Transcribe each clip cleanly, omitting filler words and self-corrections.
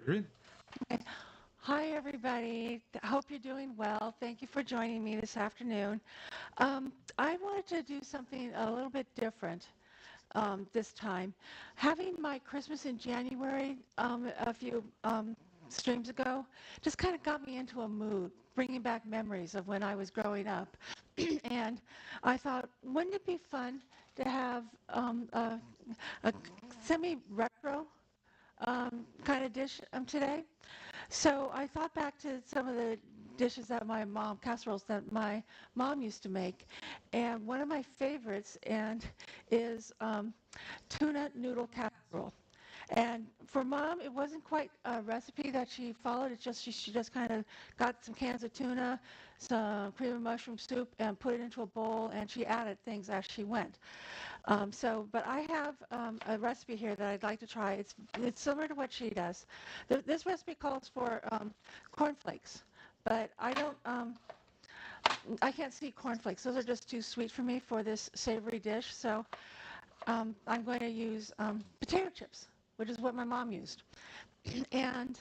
You're in. Okay. Hi, everybody. I hope you're doing well. Thank you for joining me this afternoon. I wanted to do something a little bit different this time. Having my Christmas in January a few streams ago just kind of got me into a mood, bringing back memories of when I was growing up. And I thought, wouldn't it be fun to have a semi-retro kind of dish today? So I thought back to some of the dishes that casseroles that my mom used to make, and one of my favorites is tuna noodle casserole. And for mom, it wasn't quite a recipe that she followed. It's just she just kind of got some cans of tuna, some cream of mushroom soup, and put it into a bowl, and she added things as she went. But I have a recipe here that I'd like to try. It's similar to what she does. This recipe calls for cornflakes, but I can't see cornflakes. Those are just too sweet for me for this savory dish. So I'm going to use potato chips, which is what my mom used. And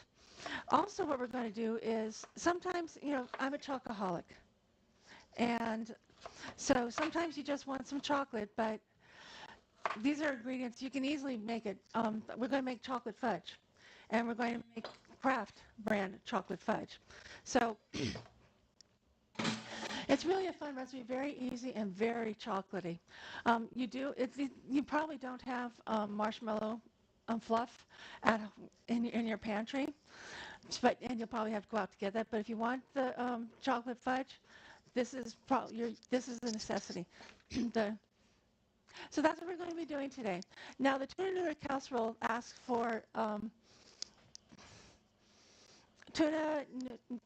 also, what we're going to do is sometimes, I'm a chocoholic, and so sometimes you just want some chocolate, but these are ingredients you can easily make it. We're going to make chocolate fudge, and we're going to make Kraft brand chocolate fudge. So it's really a fun recipe, very easy and very chocolatey. You probably don't have marshmallow fluff in your pantry, and you'll probably have to go out to get that. But if you want the chocolate fudge, this is a necessity. the So that's what we're going to be doing today. Now, the tuna noodle casserole asks for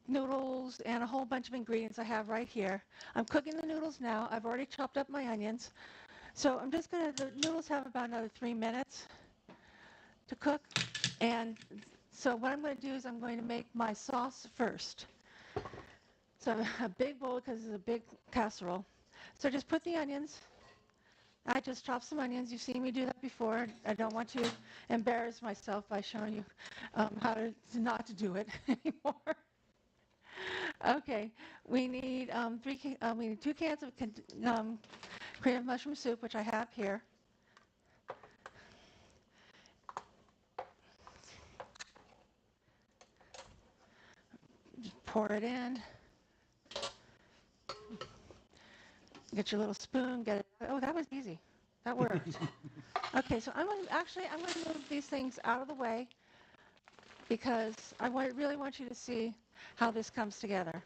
noodles and a whole bunch of ingredients I have right here. I'm cooking the noodles now. I've already chopped up my onions. So the noodles have about another 3 minutes to cook. And so what I'm going to do is I'm going to make my sauce first. So a big bowl because it's a big casserole. So just put the onions. I just chopped some onions. You've seen me do that before. I don't want to embarrass myself by showing you how to not to do it anymore. Okay, we need 2 cans of cream of mushroom soup, which I have here. Pour it in. Get your little spoon. Get it. Oh, that was easy. That worked. Okay, so I'm going to move these things out of the way because really want you to see how this comes together.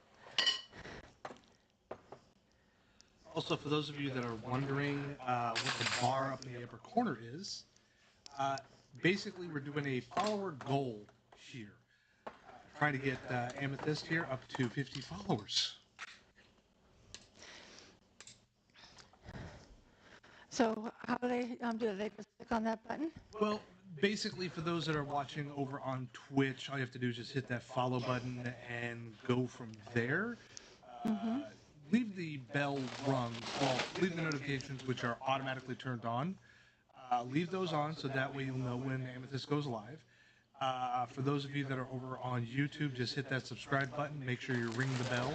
Also, for those of you that are wondering what the bar up in the upper corner is, uh, basically we're doing a follower goal here. Trying to get Amethyst here up to 50 followers. So how do they just click on that button? Well, basically, for those that are watching over on Twitch, all you have to do is just hit that follow button and go from there. Mm-hmm. Leave the bell rung, well, leave the notifications which are automatically turned on. Leave those on so that way you'll know when Amethyst goes live. For those of you that are over on YouTube, just hit that subscribe button. Make sure you ring the bell,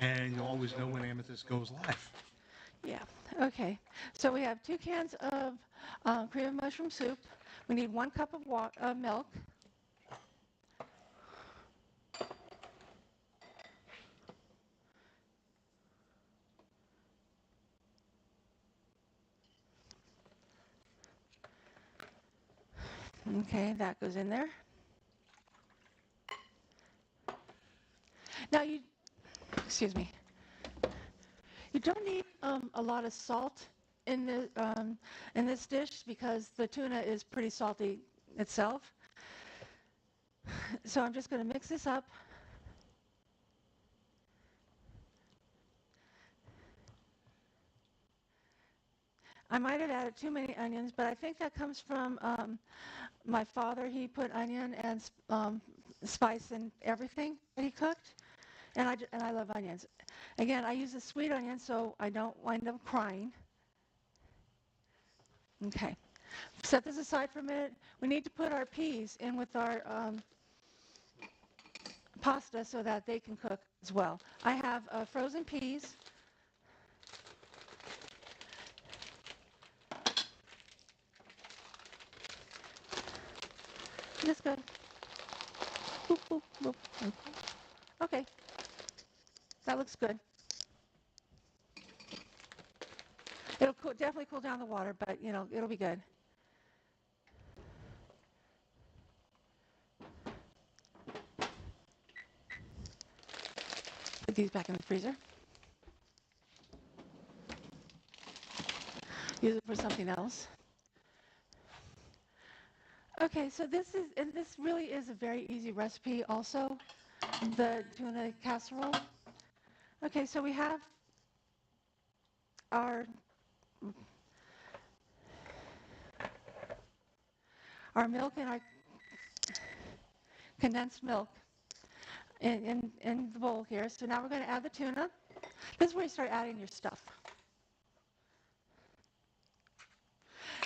and you'll always know when Amethyst goes live. Yeah. Okay. So we have 2 cans of cream of mushroom soup. We need 1 cup of milk. Okay, that goes in there. Now excuse me, you don't need a lot of salt in in this dish because the tuna is pretty salty itself. So I'm just going to mix this up. I might have added too many onions, but I think that comes from my father. He put onion and spice in everything that he cooked, and I love onions. Again, I use a sweet onion so I don't wind up crying. Okay, set this aside for a minute. We need to put our peas in with our pasta so that they can cook as well. I have frozen peas. This good. Boop, boop, boop. Okay, that looks good. It'll definitely cool down the water, but it'll be good. Put these back in the freezer. Use it for something else. Okay, so this really is a very easy recipe also, the tuna casserole. Okay, so we have our milk and our condensed milk in the bowl here. So now we're going to add the tuna. This is where you start adding your stuff.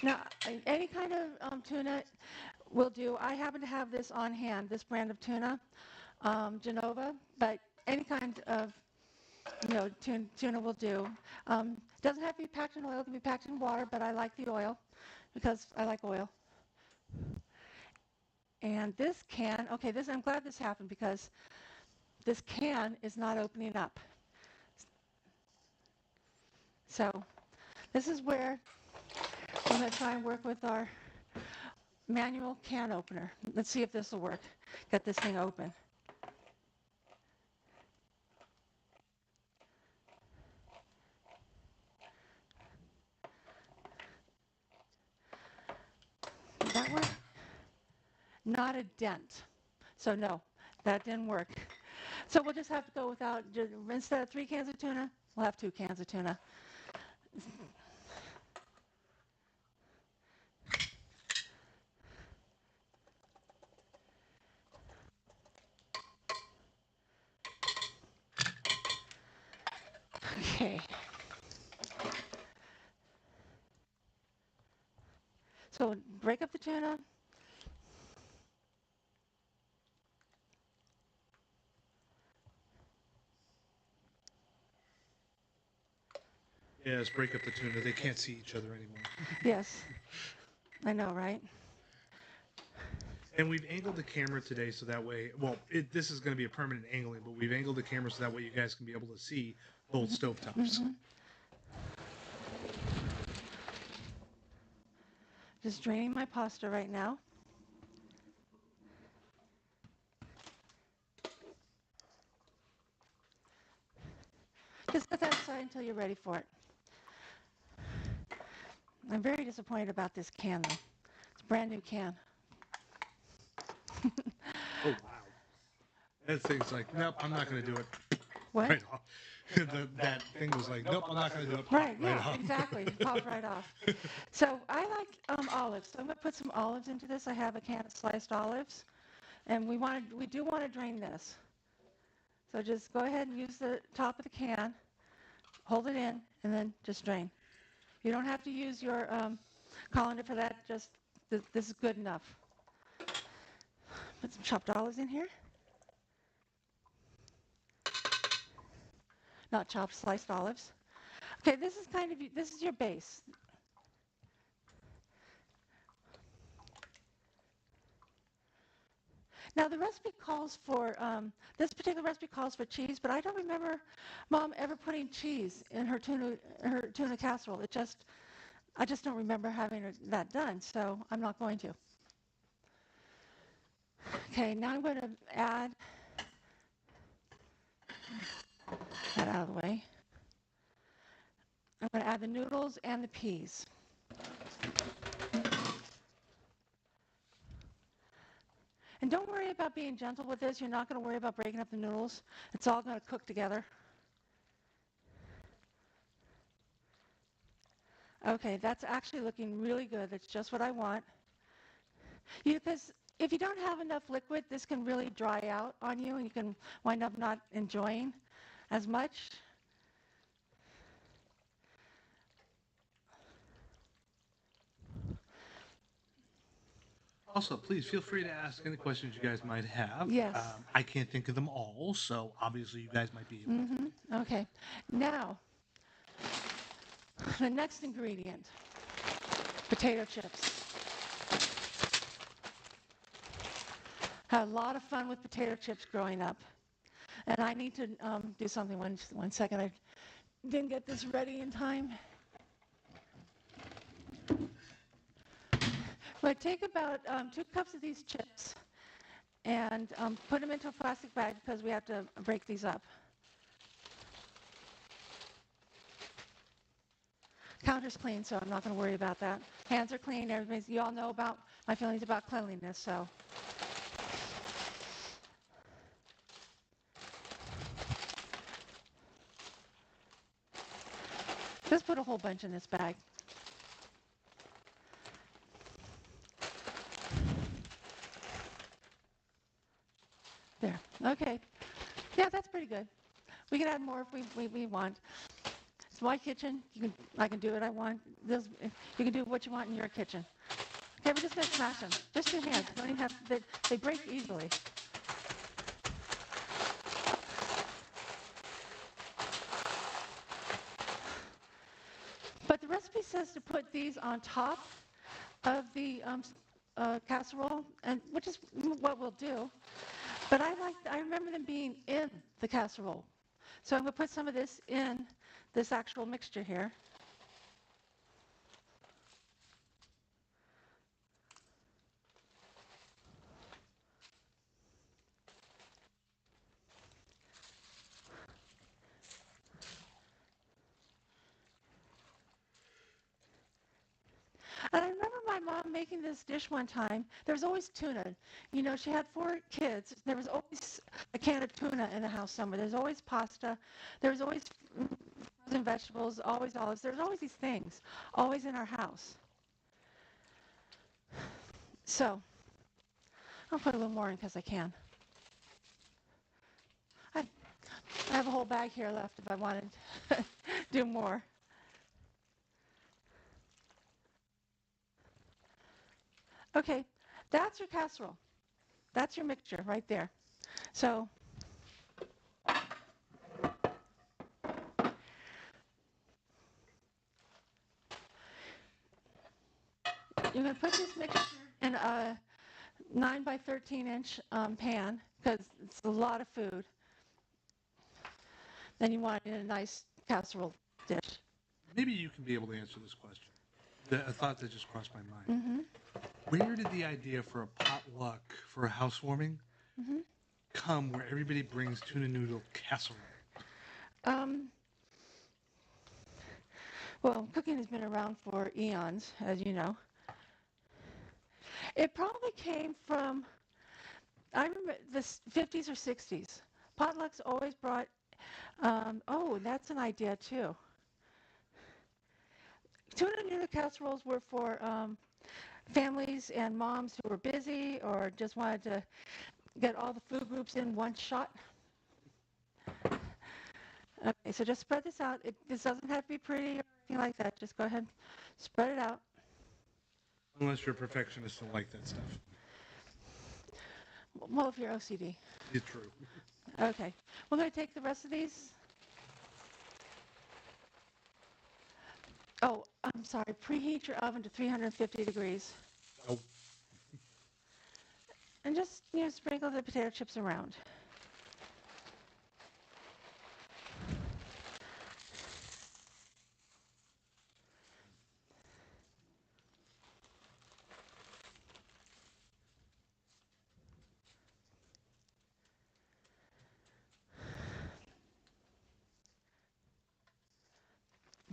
Now, any kind of tuna will do. I happen to have this on hand, this brand of tuna, Genova, but any kind of tuna will do. Doesn't have to be packed in oil, it can be packed in water, but I like the oil because I like oil. And this can, okay, I'm glad this happened because this can is not opening up. So this is where I'm going to try and work with our manual can opener. Let's see if this will work. Get this thing open. Did that work? Not a dent. So no, that didn't work. So we'll just have to go without, instead of 3 cans of tuna, we'll have 2 cans of tuna. Okay. So break up the tuna. Yes, break up the tuna. They can't see each other anymore. Yes, I know, right? And we've angled the camera today so that way, well, this is going to be a permanent angling, but we've angled the camera so that way you guys can be able to see both stovetops. Mm-hmm. Just draining my pasta right now. Just set that aside until you're ready for it. I'm very disappointed about this can, though. It's a brand new can. Oh, wow. That thing's like, nope, I'm not going to do it. What? Right off. That thing was like, nope, I'm not going to do it. Right, yeah, off. exactly. It popped right off. So I like olives. So I'm going to put some olives into this. I have a can of sliced olives. And we do want to drain this. So just go ahead and use the top of the can, hold it in, and then just drain. You don't have to use your colander for that. Just this is good enough. Put some chopped olives in here. Not chopped, sliced olives. Okay, this is your base. Now the recipe calls for, this particular recipe calls for cheese, but I don't remember Mom ever putting cheese in her tuna casserole. I just don't remember having that done, so I'm not going to. Okay, now I'm going to add that out of the way. I'm going to add the noodles and the peas. And don't worry about being gentle with this. You're not going to worry about breaking up the noodles. It's all going to cook together. Okay, that's actually looking really good. That's just what I want. Because if you don't have enough liquid, this can really dry out on you, and you can wind up not enjoying as much. Also, please feel free to ask any questions you guys might have. Yes. I can't think of them all, so obviously you guys might be able to. Okay. Now, the next ingredient, potato chips. Had a lot of fun with potato chips growing up. And I need to do something. One second. I didn't get this ready in time. But take about 2 cups of these chips and put them into a plastic bag because we have to break these up. Counter's clean, so I'm not going to worry about that. Hands are clean. You all know about my feelings about cleanliness, so. Just put a whole bunch in this bag. There. Okay. Yeah, that's pretty good. We can add more if we want. It's my kitchen. I can do what I want. You can do what you want in your kitchen. Okay, we're just going to smash them. Just 2 hands. Don't even have, they break easily. But the recipe says to put these on top of the casserole, and which is what we'll do. But I remember them being in the casserole. So I'm going to put some of this in this actual mixture here. And I remember my mom making this dish one time. There was always tuna. You know, she had 4 kids. There was always a can of tuna in the house somewhere. There's always pasta. There's always frozen vegetables, always olives. There's always these things, always in our house. So I'll put a little more in because I can. I have a whole bag here left if I wanted to do more. Okay, that's your casserole. That's your mixture right there. So you're going to put this mixture in a 9 by 13 inch pan because it's a lot of food. Then you want it in a nice casserole dish. Maybe you can be able to answer this question. A thought that just crossed my mind. Where did the idea for a potluck for a housewarming come where everybody brings tuna noodle casserole? Well, cooking has been around for eons, as you know. It probably came from, I remember the 50s or 60s. Potlucks always brought, oh, that's an idea too. Tuna noodle casseroles were for families and moms who were busy or just wanted to get all the food groups in one shot. Okay, so just spread this out. This doesn't have to be pretty or anything like that. Just go ahead, spread it out. Unless you're a perfectionist and like that stuff. Well, if you're OCD. It's true. Okay, we're going to take the rest of these. Oh, I'm sorry. Preheat your oven to 350 degrees. Oh. And just, sprinkle the potato chips around.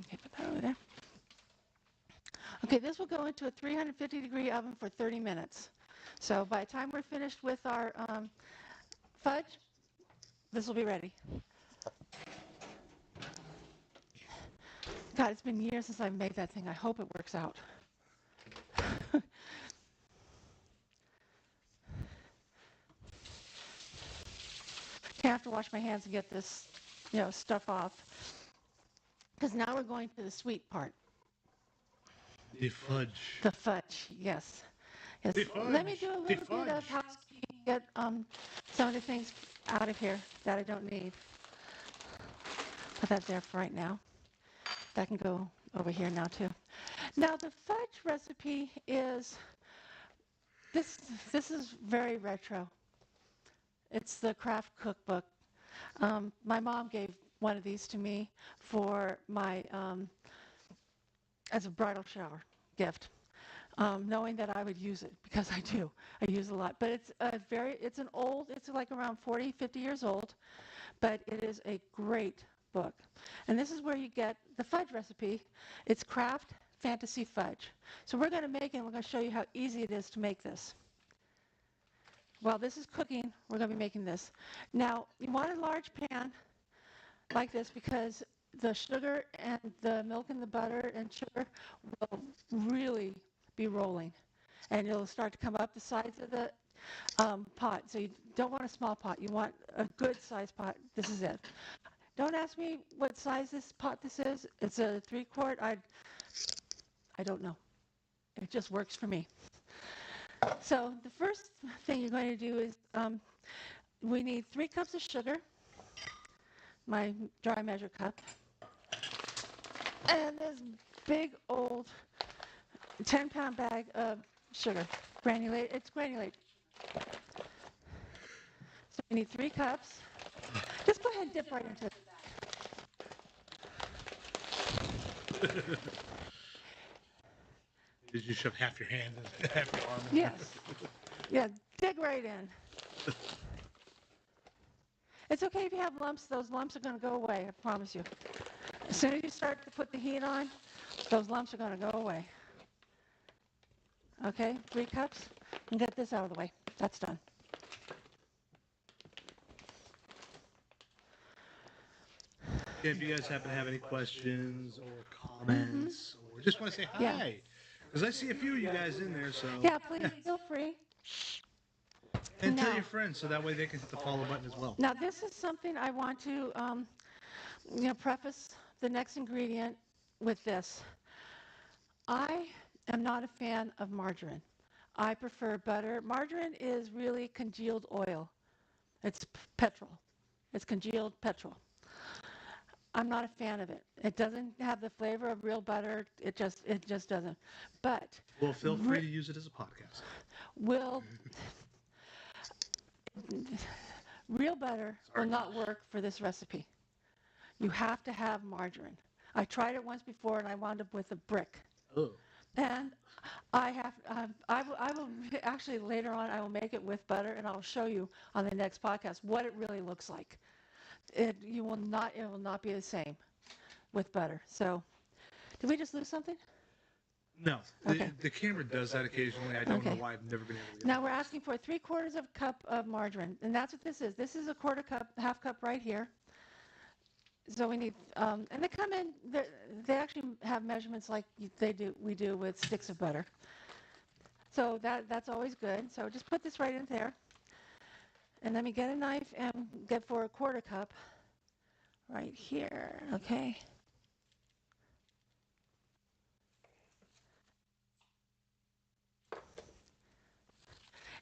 Okay, put that over there. Okay, this will go into a 350 degree oven for 30 minutes. So by the time we're finished with our fudge, this will be ready. God, it's been years since I've made that thing. I hope it works out. I have to wash my hands and get this, stuff off. Because now we're going to the sweet part. The fudge. The fudge, yes. Yes. Let me do a little bit Defudge. of housekeeping, get some of the things out of here that I don't need. Put that there for right now. That can go over here now too. Now the fudge recipe is this. This is very retro. It's the craft cookbook. My mom gave one of these to me for my as a bridal shower gift, knowing that I would use it because I do. I use it a lot. But it's an old, it's like around 40, 50 years old, but it is a great book. And this is where you get the fudge recipe. It's Craft Fantasy Fudge. So we're going to make it, and we're going to show you how easy it is to make this. While this is cooking, we're going to be making this. Now, you want a large pan like this because the sugar and the milk and the butter and sugar will really be rolling. And it'll start to come up the sides of the pot. So you don't want a small pot. You want a good sized pot. This is it. Don't ask me what size this pot this is. It's a 3-quart. I don't know. It just works for me. So the first thing you're going to do is we need 3 cups of sugar, my dry measure cup, and this big old 10-pound bag of sugar, granulated. It's granulated. So we need 3 cups. Just go ahead and dip right into it. Did you shove half your hand in, half your arm in? Yes. Yeah, dig right in. It's okay if you have lumps. Those lumps are going to go away, I promise you. As soon as you start to put the heat on, those lumps are going to go away. Okay, 3 cups. And get this out of the way. That's done. If you guys happen to have any questions or comments, or just want to say Yeah. hi, because I see a few of you guys in there, so Yeah, please feel free. and tell Now- your friends so that way they can hit the follow button as well. Now, this is something I want to, preface the next ingredient with this. I am not a fan of margarine. I prefer butter. Margarine is really congealed oil. It's petrol. It's congealed petrol. I'm not a fan of it. It doesn't have the flavor of real butter. It just doesn't. But Well, feel free to use it as a podcast. will real butter will not work for this recipe. You have to have margarine. I tried it once before and I wound up with a brick. Oh, And I will actually later on I will make it with butter and I'll show you on the next podcast what it really looks like. It will not be the same with butter. So, did we just lose something? no, Okay. the camera does that occasionally. I don't know Okay. why I've never been able to get Now it. we're asking for 3/4 of a cup of margarine, and that's what this is. This is a 1/4 cup, 1/2 cup right here. So we need, and they come in. They actually have measurements like we do with sticks of butter. So that's always good. So just put this right in there, and let me get a knife and get for a 1/4 cup right here. Okay.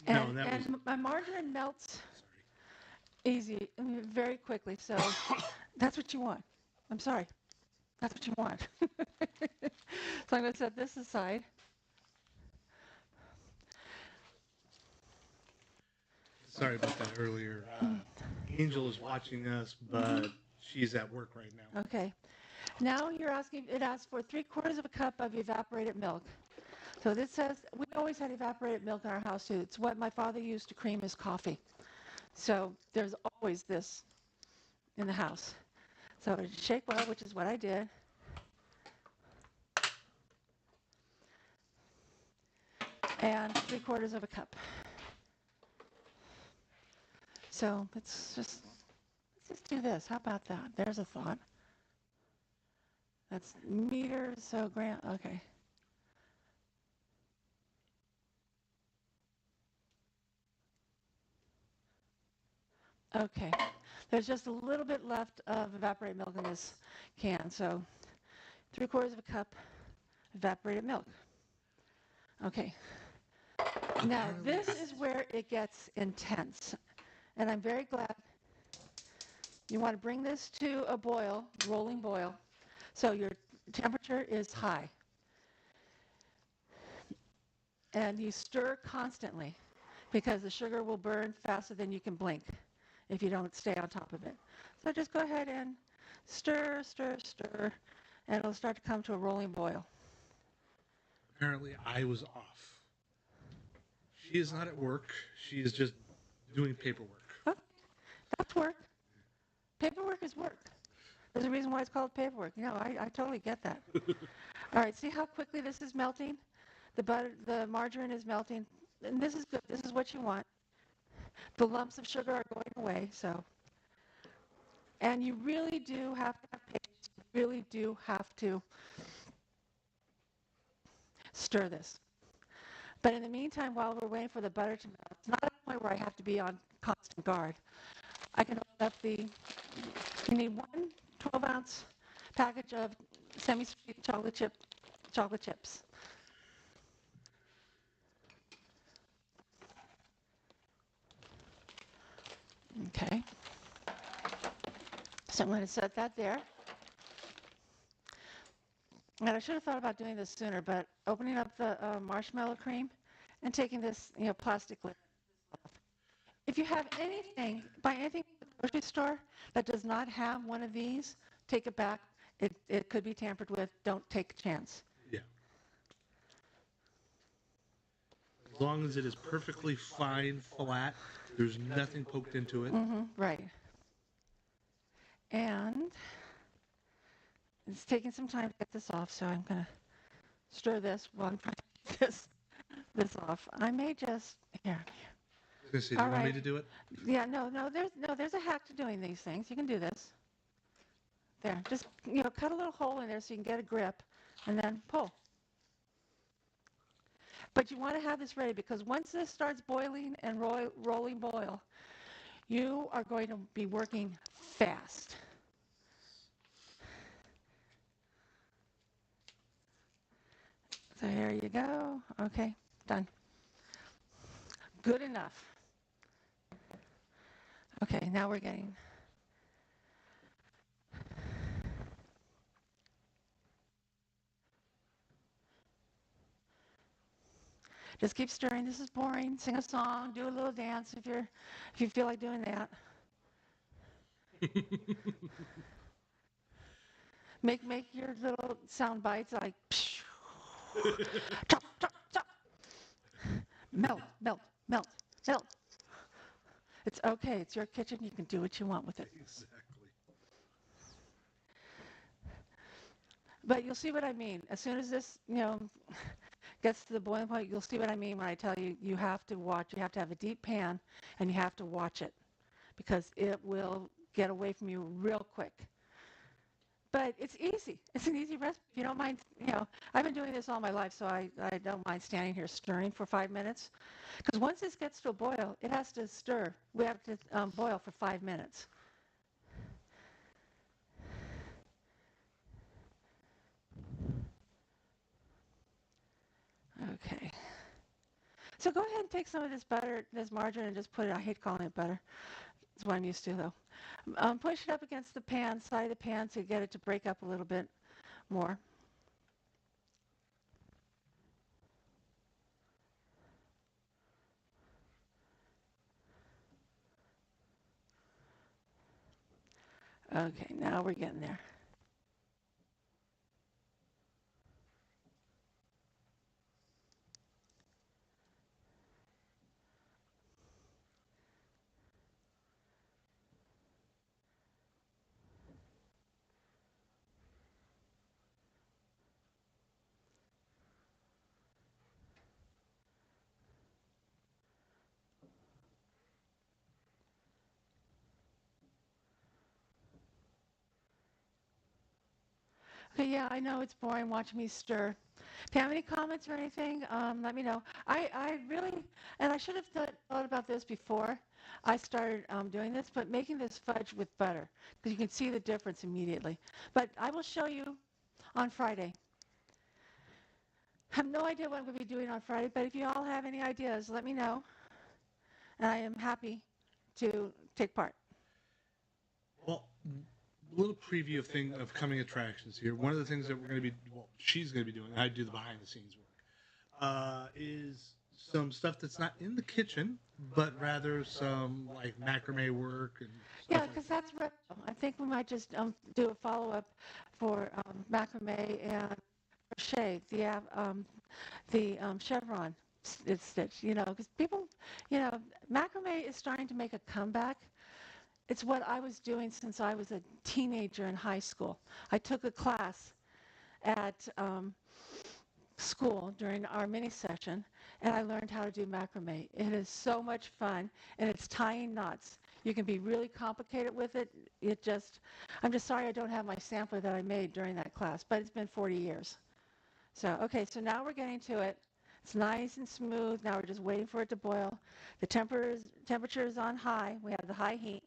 No, And, that was and my margarine melts easy, very quickly. So that's what you want. I'm sorry. That's what you want. So I'm going to set this aside. sorry about that earlier. Angel is watching us, but she's at work right now. Okay. Now it asks for 3/4 of a cup of evaporated milk. So this says, we always had evaporated milk in our house too. It's what my father used to cream his coffee. So there's always this in the house. So shake well, which is what I did. And 3/4 of a cup. So let's just do this. How about that? There's a thought. That's meters, so gram. Okay. Okay. There's just a little bit left of evaporated milk in this can. So 3/4 of a cup evaporated milk. Okay. Now, Apparently, this is where it gets intense. And I'm very glad you want to bring this to a boil, rolling boil, so your temperature is high. And you stir constantly because the sugar will burn faster than you can blink if you don't stay on top of it. So just go ahead and stir, stir, stir, and it'll start to come to a rolling boil. apparently I was off. She is not at work. She is just doing paperwork. Oh, that's work. Paperwork is work. There's a reason why it's called paperwork. I totally get that. All right, see how quickly this is melting? The butter, the margarine is melting. And this is good. This is what you want. The lumps of sugar are going away, so. And you really do have to have patience. You really do have to stir this. But in the meantime, while we're waiting for the butter to melt, it's not at a point where I have to be on constant guard. I can open up you need one 12-ounce package of semi-sweet chocolate chips. Okay. So I'm going to set that there. And I should have thought about doing this sooner, but opening up the marshmallow cream and taking this, plastic lid off. If you have buy anything at the grocery store that does not have one of these, take it back. It could be tampered with. Don't take a chance. Yeah. As long as it is perfectly fine, flat, there's nothing poked into it. Right. And it's taking some time to get this off, so I'm going to stir this while I'm trying to get this off. I may just, here. I was gonna say, do you want me to do it? Yeah, there's a hack to doing these things. You can do this. There, just, cut a little hole in there so you can get a grip, and then pull. But you want to have this ready because once this starts boiling and rolling boil, you are going to be working fast. So there you go. Okay, done. Good enough. Okay, now we're getting. Just keep stirring. This is boring. Sing a song, do a little dance if you feel like doing that. Make your little sound bites like chop, chop, chop. Melt, melt, melt, melt. It's okay. It's your kitchen. You can do what you want with it. Exactly. But you'll see what I mean. As soon as this, gets to the boiling point, you'll see what I mean when I tell you you have to watch. You have to have a deep pan, and you have to watch it because it will get away from you real quick. But it's easy. It's an easy recipe. If you don't mind, I've been doing this all my life, so I don't mind standing here stirring for 5 minutes. Because once this gets to a boil, it has to stir. We have to boil for 5 minutes. Okay. So go ahead and take some of this butter, this margarine, and just put it, I hate calling it butter. That's what I'm used to, though. Push it up against the pan, side of the pan, to get it to break up a little bit more. Okay, now we're getting there. Okay, yeah, I know it's boring watching me stir. If you have any comments or anything, let me know. I really, and I should have thought about this before I started doing this, but making this fudge with butter, because you can see the difference immediately. But I will show you on Friday. have no idea what I'm going to be doing on Friday, but if you all have any ideas, let me know, and I am happy to take part. Well, a little preview of coming attractions here. One of the things that we're going to be, well, she's going to be doing, I do the behind the scenes work, is some stuff that's not in the kitchen, but rather some like macrame work and Yeah, stuff like because that. that's retro. I think we might just do a follow-up for macrame and crochet, the chevron stitch, because people, macrame is starting to make a comeback. It's what I was doing since I was a teenager in high school. I took a class at school during our mini session, and I learned how to do macrame. It is so much fun, and it's tying knots. You can be really complicated with it. I'm just sorry I don't have my sampler that I made during that class, but it's been 40 years. So, okay, so now we're getting to it. It's nice and smooth. Now we're just waiting for it to boil. The temperature is on high. We have the high heat,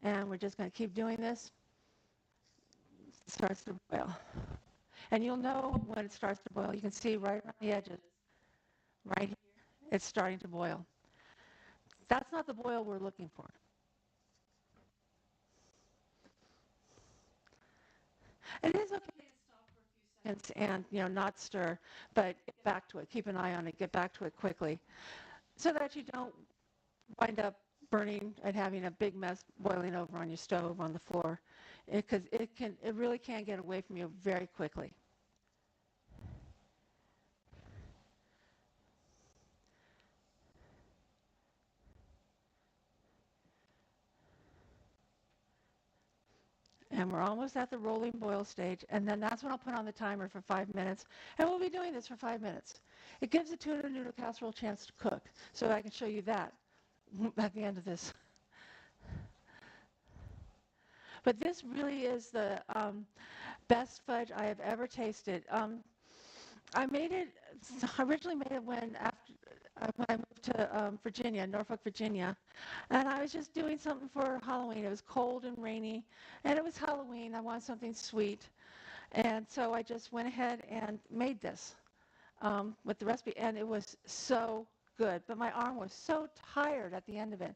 and we're just going to keep doing this. It starts to boil. And you'll know when it starts to boil. You can see right around the edges, right here, it's starting to boil. That's not the boil we're looking for. It is okay to stop for a few seconds and, not stir, but get back to it. Keep an eye on it. Get back to it quickly so that you don't wind up burning and having a big mess boiling over on your stove on the floor, because it really can get away from you very quickly. And we're almost at the rolling boil stage, and then that's when I'll put on the timer for 5 minutes, and we'll be doing this for 5 minutes. It gives the tuna noodle casserole a chance to cook, so I can show you that at the end of this. But this really is the best fudge I have ever tasted. I originally made it when I moved to Virginia, Norfolk, Virginia, and I was just doing something for Halloween. It was cold and rainy, and it was Halloween. I wanted something sweet, and so I just went ahead and made this with the recipe, and it was so good. But my arm was so tired at the end of it.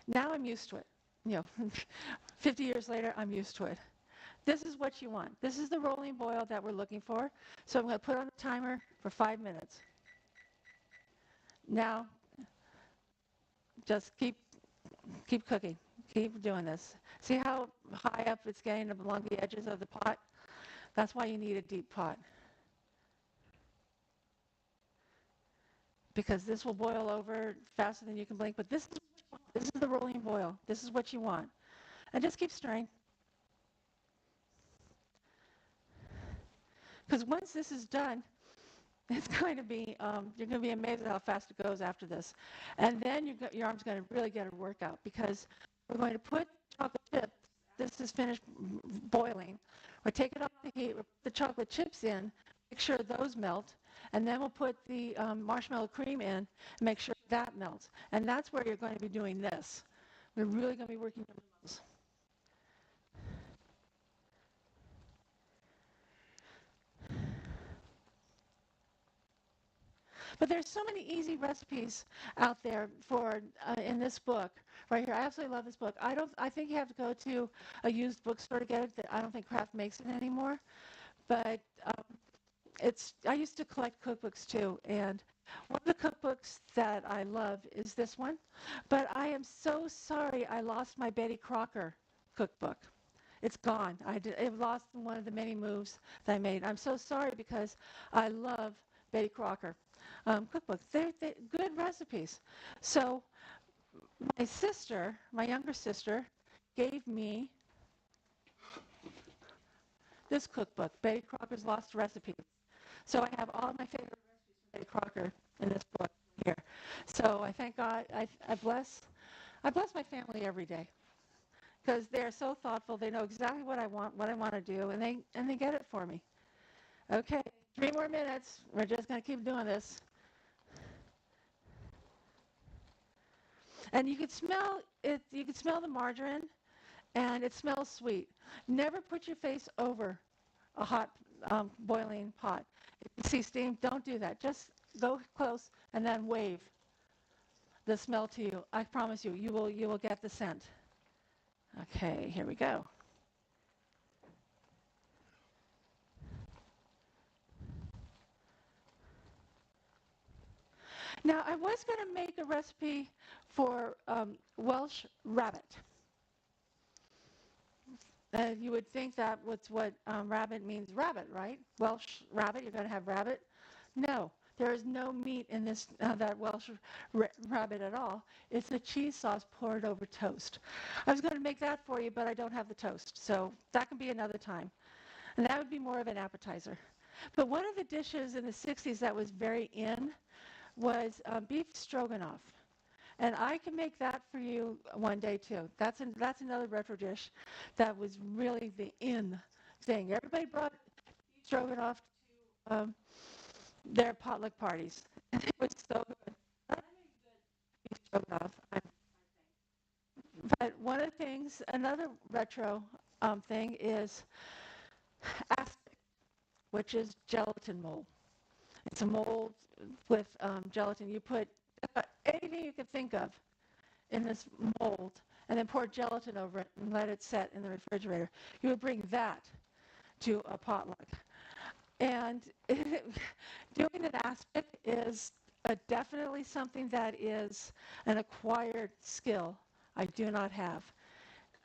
Now I'm used to it. 50 years later, I'm used to it. This is what you want. This is the rolling boil that we're looking for. So I'm going to put on the timer for 5 minutes. Now, just keep cooking. Keep doing this. See how high up it's getting along the edges of the pot? That's why you need a deep pot. Because this will boil over faster than you can blink. But this is the rolling boil. This is what you want. And just keep stirring. Because once this is done, it's going to be, you're going to be amazed at how fast it goes after this. And then your arm's going to really get a workout, because we're going to put chocolate chips. This is finished boiling. We'll take it off the heat, we'll put the chocolate chips in, make sure those melt, and then we'll put the marshmallow cream in and make sure that melts. And that's where you're going to be doing this. We're really going to be working your muscles. But there's so many easy recipes out there for in this book right here. I absolutely love this book. I think you have to go to a used bookstore to get it. I don't think Kraft makes it anymore. But I used to collect cookbooks too, and one of the cookbooks that I love is this one. But I am so sorry I lost my Betty Crocker cookbook. It's gone. It lost one of the many moves that I made. I'm so sorry, because I love Betty Crocker cookbooks. They're good recipes. So my younger sister, gave me this cookbook, Betty Crocker's Lost Recipes. So I have all of my favorite recipes from Betty Crocker in this book here. So I thank God. I bless my family every day, because they're so thoughtful. They know exactly what I want to do, and they get it for me. Okay, 3 more minutes. We're just going to keep doing this. And you can smell it. You can smell the margarine, and it smells sweet. Never put your face over a hot boiling pot. If you see steam, don't do that. Just go close and then wave the smell to you. I promise you, you will get the scent. Okay, here we go. Now, I was going to make a recipe for Welsh rabbit. You would think that was what rabbit means, rabbit, right? Welsh rabbit, you're going to have rabbit. No, there is no meat in this that Welsh rabbit at all. It's a cheese sauce poured over toast. I was going to make that for you, but I don't have the toast, so that can be another time. And that would be more of an appetizer. But one of the dishes in the 60s that was very in was beef stroganoff. And I can make that for you one day too. That's another retro dish that was really the in thing. Everybody brought beef stroganoff to their potluck parties. And it was so good. I make good beef stroganoff. But one of the things, another retro thing is aspic, which is gelatin mold. It's a mold with gelatin. You put anything you could think of in this mold and then pour gelatin over it and let it set in the refrigerator. You would bring that to a potluck. And doing an aspic is definitely something that is an acquired skill I do not have.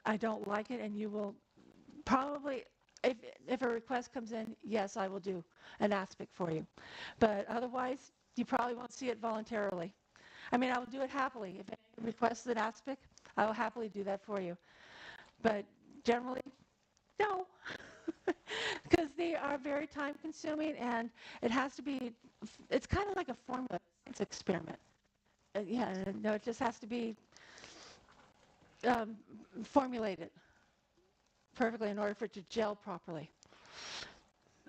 I don't like it, and you will probably, if a request comes in, yes, I will do an aspic for you. But otherwise, you probably won't see it voluntarily. I mean, I will do it happily. If anyone requests an aspic, I will happily do that for you. But generally, no. Because they are very time consuming, and it has to be, it's kind of like a formula science experiment. Yeah, no, it just has to be formulated perfectly in order for it to gel properly.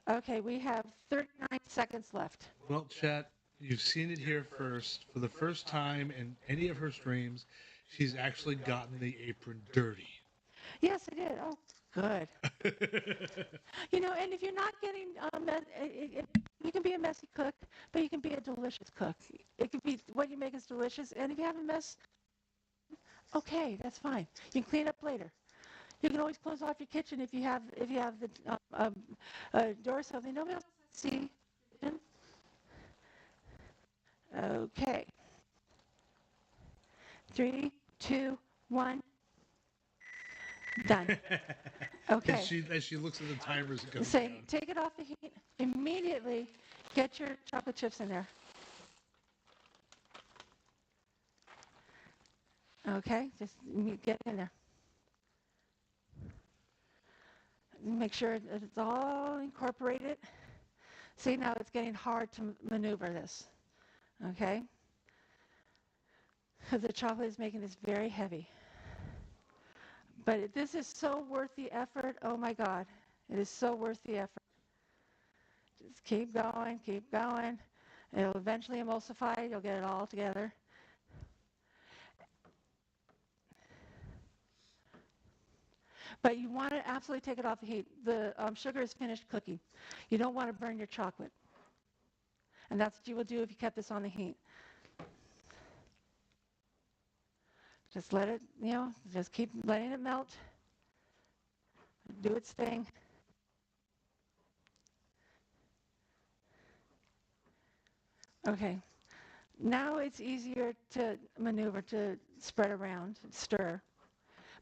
Okay, we have 39 seconds left. Well, chat, you've seen it here first. For the first time in any of her streams, she's actually gotten the apron dirty. Yes, I did. Oh, good. You know, and if you're not getting, you can be a messy cook, but you can be a delicious cook. It can be, what you make is delicious, and if you have a mess, okay, that's fine. You can clean up later. You can always close off your kitchen if you have the door or something. Nobody else has to see. Okay. 3, 2, 1. Done. Okay. As she looks at the timers, it goes Say, down. take it off the heat. Immediately get your chocolate chips in there. Okay, just get in there. Make sure that it's all incorporated. See, now it's getting hard to maneuver this. Okay? Because the chocolate is making this very heavy. But this is so worth the effort. Oh my God. It is so worth the effort. Just keep going, keep going. It'll eventually emulsify. You'll get it all together. But you want to absolutely take it off the heat. The sugar is finished cooking. You don't want to burn your chocolate. And that's what you will do if you kept this on the heat. Just let it, just keep letting it melt. Do its thing. Okay. Now it's easier to maneuver, to spread around, stir.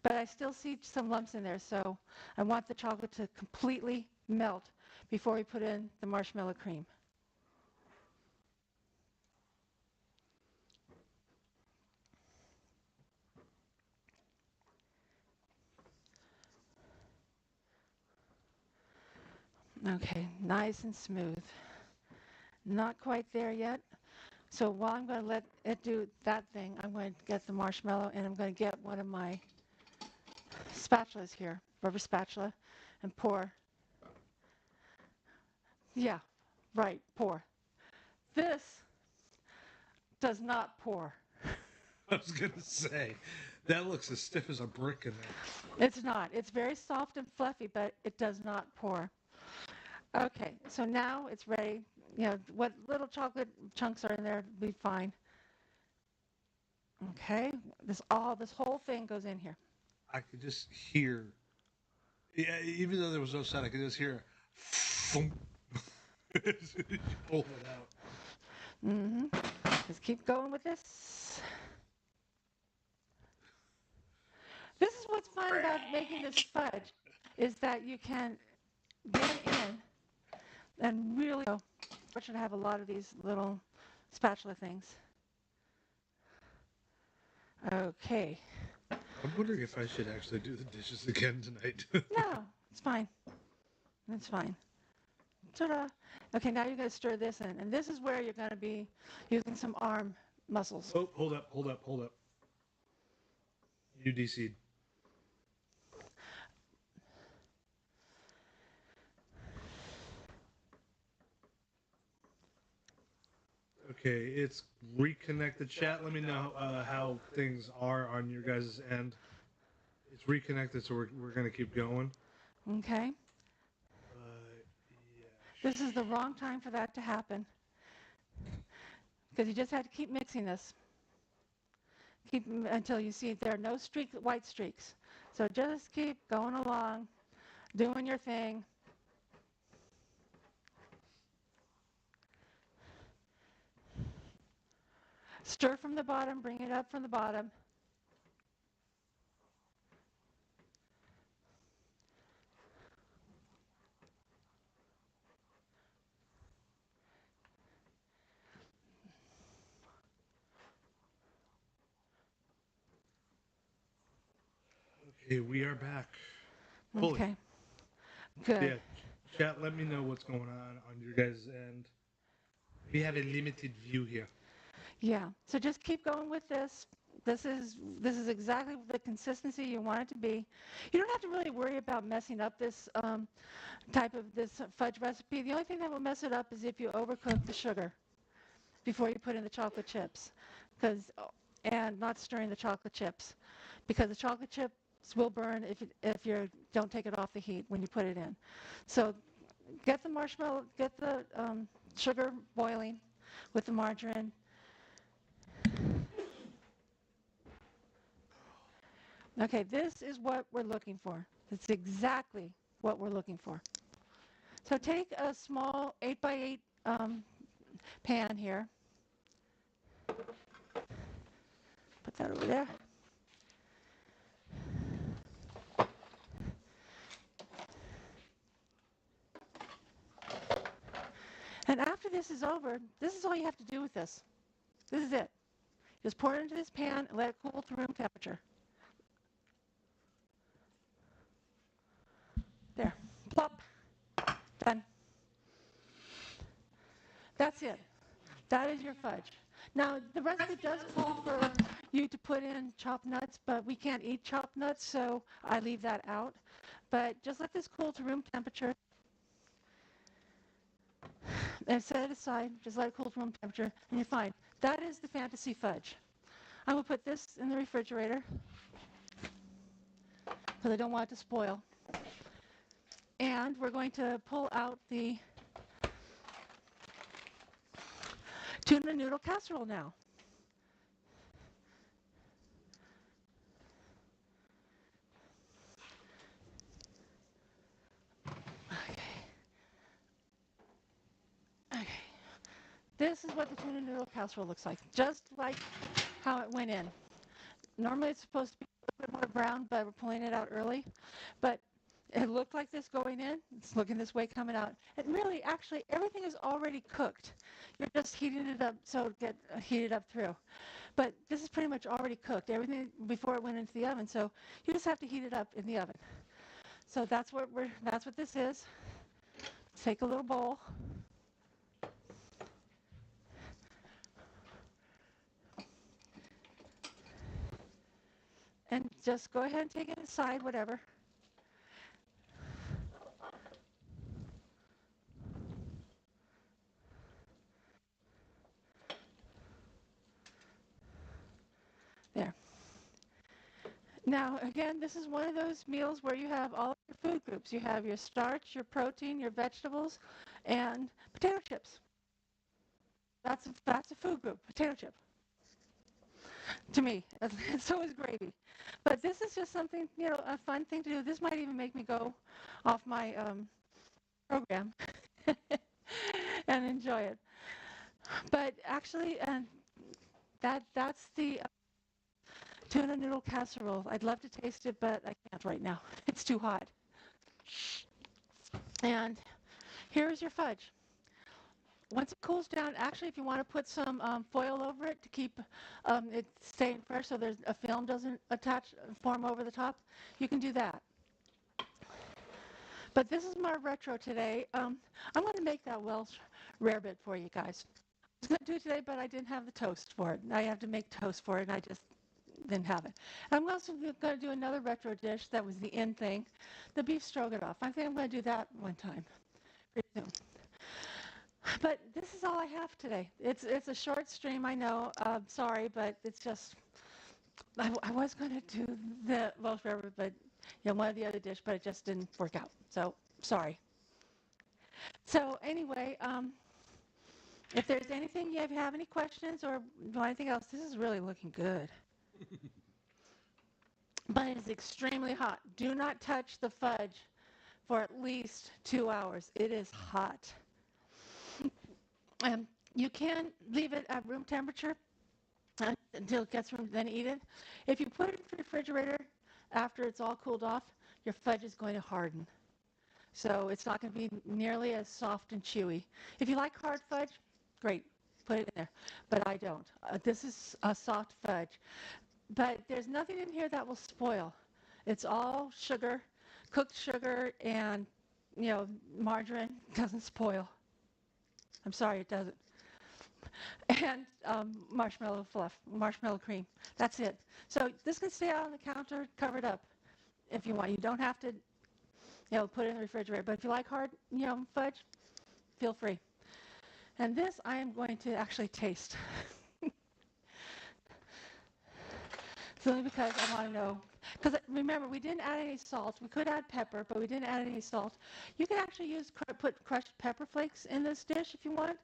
But I still see some lumps in there, so I want the chocolate to completely melt before we put in the marshmallow cream. Okay, nice and smooth. Not quite there yet. So while I'm going to let it do that thing, I'm going to get the marshmallow, and I'm going to get one of my spatulas here, rubber spatula, and pour. Yeah, right, pour. This does not pour. I was going to say, that looks as stiff as a brick in there. It's not. It's very soft and fluffy, but it does not pour. Okay, so now it's ready. You know, what little chocolate chunks are in there will be fine. Okay, this whole thing goes in here. I could just hear, yeah, even though there was no sound, I could just hear, thump, as soon as you pull it out. Mm-hmm. Just keep going with this. This is what's fun about making this fudge, is that you can get it in and really go. Fortunate to have a lot of these little spatula things. Okay. I'm wondering if I should actually do the dishes again tonight. No, it's fine. It's fine. Ta-da. Okay, now you're going to stir this in. And this is where you're going to be using some arm muscles. Oh, hold up, hold up, hold up. You DC'd. Okay, it's reconnected. Chat, let me know how things are on your guys' end. It's reconnected, so we're going to keep going. Okay? Yeah. This is the wrong time for that to happen because you just have to keep mixing this. Until you see there are no white streaks. So just keep going along, doing your thing. Stir from the bottom, bring it up from the bottom. Okay, we are back. Fully. Okay, good. Yeah, chat, let me know what's going on your guys' end. We have a limited view here. Yeah, so just keep going with this. This is exactly the consistency you want it to be. You don't have to really worry about messing up this type of this fudge recipe. The only thing that will mess it up is if you overcook the sugar before you put in the chocolate chips, and not stirring the chocolate chips, because the chocolate chips will burn if you don't take it off the heat when you put it in. So get the sugar boiling with the margarine. Okay, this is what we're looking for. It's exactly what we're looking for. So take a small 8x8 pan here. Put that over there. And after this is over, this is all you have to do with this. This is it. Just pour it into this pan and let it cool to room temperature. There. Plop. Done. That's it. That is your fudge. Now, the recipe does call for you to put in chopped nuts, but we can't eat chopped nuts, so I leave that out. But just let this cool to room temperature and set it aside. Just let it cool to room temperature, and you're fine. That is the fantasy fudge. I will put this in the refrigerator because I don't want it to spoil. And we're going to pull out the tuna noodle casserole now. Okay. Okay. This is what the tuna noodle casserole looks like, just like how it went in. Normally it's supposed to be a little bit more brown, but we're pulling it out early. But it looked like this going in. It's looking this way coming out. And really, actually, everything is already cooked. You're just heating it up so it get heated up through. But this is pretty much already cooked, everything before it went into the oven. So you just have to heat it up in the oven. So that's what this is. Take a little bowl. And just go ahead and take it aside, whatever. There. Now, again, this is one of those meals where you have all your food food groups. You have your starch, your protein, your vegetables, and potato chips. That's a food group, potato chip, to me. So is gravy. But this is just something, a fun thing to do. This might even make me go off my program and enjoy it. But actually, that's the tuna noodle casserole. I'd love to taste it, but I can't right now. It's too hot. And here's your fudge. Once it cools down, actually, if you want to put some foil over it to keep it staying fresh so there's a film doesn't form over the top, you can do that. But this is more retro today. I'm going to make that Welsh rarebit for you guys. I was going to do it today, but I didn't have the toast for it. I have to make toast for it, and I just didn't have it. I'm also going to do another retro dish that was the in thing, the beef stroganoff. I think I'm going to do that one time pretty soon. But this is all I have today. It's a short stream, I know. Sorry, but it's just I was going to do the Welsh rarebit, but one of the other dish, but it just didn't work out. So sorry. So anyway, if there's anything you have any questions or anything else, this is really looking good. But it is extremely hot. Do not touch the fudge for at least 2 hours. It is hot. You can leave it at room temperature until it gets room, then eat it. If you put it in the refrigerator after it's all cooled off, your fudge is going to harden. So it's not going to be nearly as soft and chewy. If you like hard fudge, great, put it in there. But I don't. This is a soft fudge. But there's nothing in here that will spoil. It's all sugar, cooked sugar, and, margarine doesn't spoil. I'm sorry, it doesn't. And marshmallow fluff, marshmallow cream. That's it. So this can stay out on the counter covered up if you want. You don't have to, put it in the refrigerator. But if you like hard, fudge, feel free. And this I am going to actually taste. Simply because I want to know. Because remember, we didn't add any salt. We could add pepper, but we didn't add any salt. You can actually put crushed pepper flakes in this dish if you want.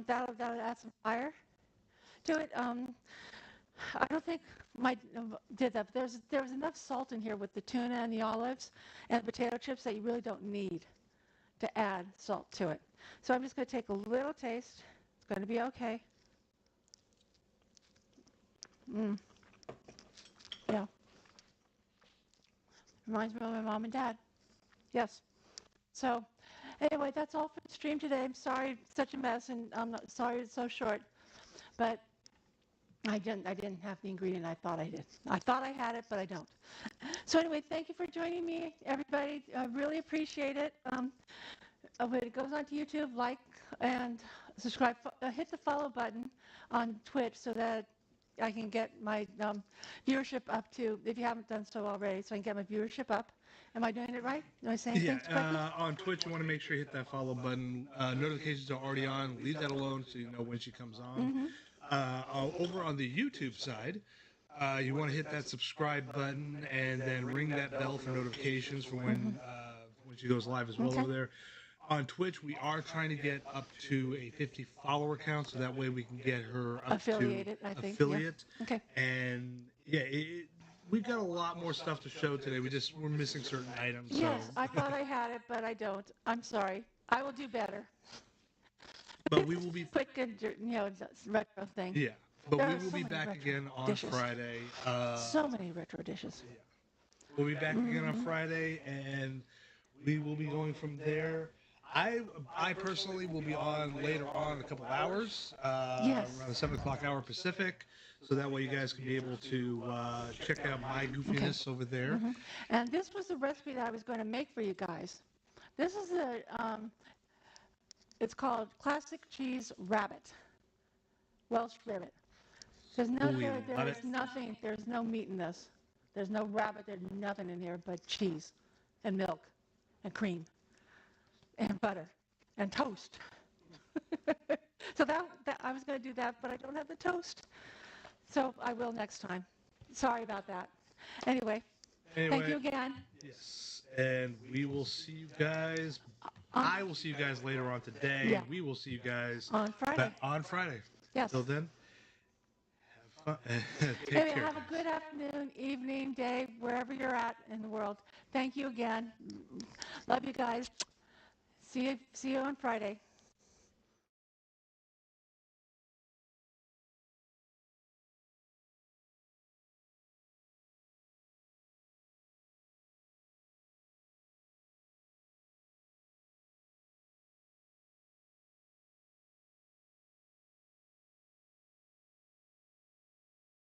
That'll add some fire to it. I don't think I did that, but there was enough salt in here with the tuna and the olives and the potato chips that you really don't need to add salt to it. So I'm just going to take a little taste. It's going to be okay. Yeah. Reminds me of my mom and dad. Yes. So anyway, that's all for the stream today. I'm sorry it's such a mess, and I'm not sorry it's so short. But I didn't have the ingredient I thought I did. I thought I had it, but I don't. So anyway, thank you for joining me, everybody. I really appreciate it. When it goes onto YouTube, like and subscribe. Hit the follow button on Twitch so that I can get my viewership up to, if you haven't done so already, so I can get my viewership up. Am I doing it right? Am I saying things correctly? On Twitch, you want to make sure you hit that follow button. Notifications are already on. Leave that alone so you know when she comes on. Over on the YouTube side, you want to hit that subscribe button and then ring that bell for notifications for when she goes live as well over there. On Twitch, we are trying to get up to a 50 follower count, so that way we can get her up Affiliated, to I think. affiliate. Yeah. Okay. And yeah, we've got a lot more stuff to show today. We're missing certain items. Yes, so. I thought I had it, but I don't. I'm sorry. I will do better. But we will be quick and retro thing. Yeah, but There we are will so be many back retro again on dishes. Friday. So many retro dishes. Yeah. We'll be back again on Friday, and we will be going from there. I personally will be on later on in a couple hours, Yes. around the 7 o'clock hour Pacific, so that way you guys can be able to check out my goofiness over there. And this was the recipe that I was going to make for you guys. This is it's called Classic Cheese Rabbit, Welsh Rabbit. There's no meat in this. There's no rabbit, there's nothing in here but cheese and milk and cream and butter and toast. So that I was going to do that, but I don't have the toast. So I will next time. Sorry about that. Anyway, Thank you again. Yes, and we will see you guys. I will see you guys later on today. Yeah. We will see you guys On Friday. on Friday. Yes. Till then, have fun. Take Anyway, care. have a good afternoon, evening, day, wherever you're at in the world. Thank you again. Love you guys. See you on Friday.